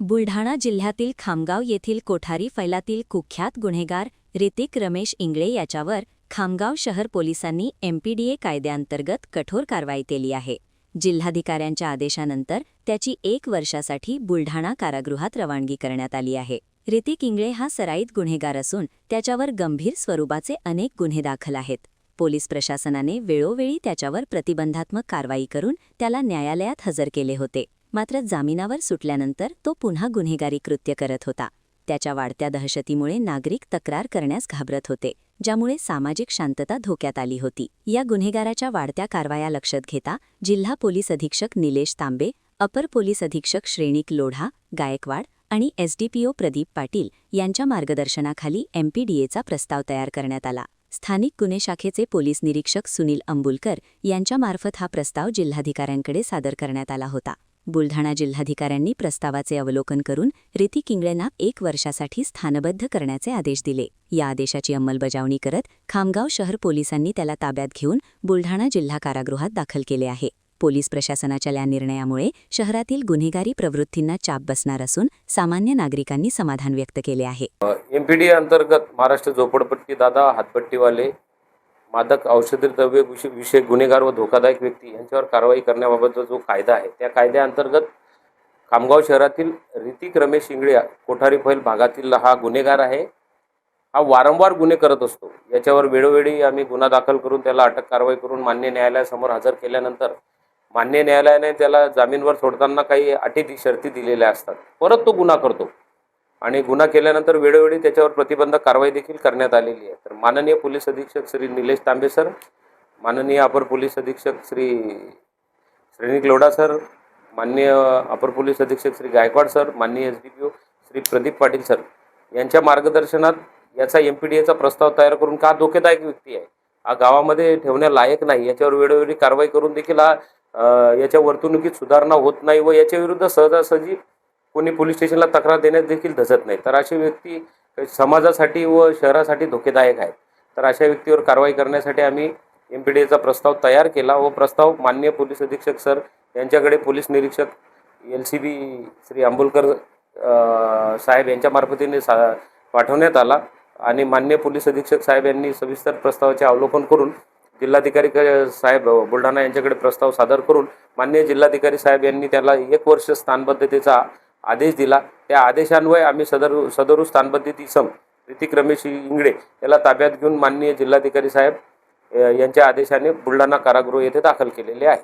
बुलढाणा जिल्ह्यातील खामगाव येथील कोठारी फैलातील कुख्यात गुन्हेगार ऋतिक रमेश इंगळे याच्यावर खामगाव शहर पोलिसांनी MPDA कायद्याअंतर्गत कठोर कारवाई केली आहे। जिल्हाधिकाऱ्यांच्या आदेशानंतर त्याची 1 वर्षासाठी बुलढाणा कारागृहात रवानगी करण्यात आली आहे। ऋतिक इंगळे हा सराईत गुन्हेगार असून त्याच्यावर गंभीर स्वरूपाचे अनेक गुन्हे दाखल आहेत। पोलीस प्रशासनाने वेळोवेळी त्याच्यावर प्रतिबंधात्मक कारवाई करून त्याला न्यायालयात हजर केले होते। मात्र जामिनावर सुटल्यानंतर तो पुन्हा गुन्हेगारी कृत्य करत होता। त्याच्या वाढत्या दहशतीमुळे नागरिक तक्रार करण्यास घाबरत होते, ज्यामुळे सामाजिक शांतता धोक्यात आली होती। या गुन्हेगाराच्या वाढत्या कारवाया लक्षात घेता जिल्हा पोलीस अधीक्षक निलेश तांबे, अपर पोलीस अधीक्षक श्रेणिक लोढा गायकवाड आणि SDPO प्रदीप पाटील यांच्या मार्गदर्शनाखाली MPDAचा प्रस्ताव तयार करण्यात आला। स्थानिक गुन्हे शाखेचे पोलीस निरीक्षक सुनील अंबुलकर यांच्यामार्फत हा प्रस्ताव जिल्हाधिकाऱ्यांकडे सादर करण्यात आला होता। बुलढाणा जिल्हाधिकाऱ्यांनी प्रस्तावाचे अवलोकन करून ऋतिक इंगळेंना 1 वर्षासाठी स्थानबद्ध करण्याचे आदेश दिले। या आदेशाची अंमलबजावणी करत खामगाव शहर पोलिसांनी त्याला ताब्यात घेऊन बुलढाणा जिल्हा कारागृहात दाखल केले आहे। पोलीस प्रशासनाच्या या निर्णयामुळे शहरातील गुन्हेगारी प्रवृत्तींना चाप बसणार असून सामान्य नागरिकांनी समाधान व्यक्त केले आहे। MPDA अंतर्गत महाराष्ट्र झोपडपट्टी दादा हातपट्टीवाले मादक औषधी द्रव्य विषय गुन्हेगार व धोकादायक व्यक्ती यांच्यावर कारवाई करण्याबाबतचा जो कायदा आहे त्या कायद्याअंतर्गत खामगाव शहरातील ऋतिक रमेश इंगळे कोठारी फैल भागातील हा गुन्हेगार आहे। हा वारंवार गुन्हे करत असतो। याच्यावर वेळोवेळी आम्ही गुन्हा दाखल करून त्याला अटक कारवाई करून मान्य न्यायालयासमोर हजर केल्यानंतर मान्य न्यायालयाने त्याला जामीनवर सोडताना काही अटी शर्ती दिलेल्या असतात। परत तो गुन्हा करतो आणि गुन्हा केल्यानंतर वेळोवेळी त्याच्यावर प्रतिबंधक कारवाई देखील करण्यात आलेली आहे। तर माननीय पोलीस अधीक्षक श्री निलेश तांबे सर, माननीय अपर पोलीस अधीक्षक श्री श्रेणिक लोढा सर, माननीय अपर पोलीस अधीक्षक श्री गायकवाड सर, माननीय SDPO श्री प्रदीप पाटील सर यांच्या मार्गदर्शनात याचा MPDAचा प्रस्ताव तयार करून का धोकेदायक व्यक्ती आहे, हा गावामध्ये ठेवण्यालायक नाही, याच्यावर वेळोवेळी कारवाई करून देखील याच्या वर्तणुकीत सुधारणा होत नाही व याच्या विरुद्ध सहजासहजी कोणी पोलीस स्टेशनला तक्रार देण्यास देखील धसत नाही। तर अशी व्यक्ती समाजासाठी व शहरासाठी धोकेदायक आहे। तर अशा व्यक्तीवर कारवाई करण्यासाठी आम्ही MPDAचा प्रस्ताव तयार केला व प्रस्ताव माननीय पोलीस अधीक्षक सर यांच्याकडे पोलीस निरीक्षक LCB श्री अंबुलकर साहेब यांच्या मार्फतीने पाठवण्यात आला आणि माननीय पोलीस अधीक्षक साहेब यांनी सविस्तर प्रस्तावाचे अवलोकन करून जिल्हाधिकारी साहेब बुलढाणा यांच्याकडे प्रस्ताव सादर करून माननीय जिल्हाधिकारी साहेब यांनी त्याला 1 वर्ष स्थानबद्धतेचा आदेश दिला। त्या आदेशान्वये आम्ही सदरू स्थानबद्धित इसम ऋतिक रमेश इंगळे याला ताब्यात घेऊन माननीय जिल्हाधिकारी साहेब यांच्या आदेशाने बुलढाणा कारागृह येथे दाखल केलेले आहे।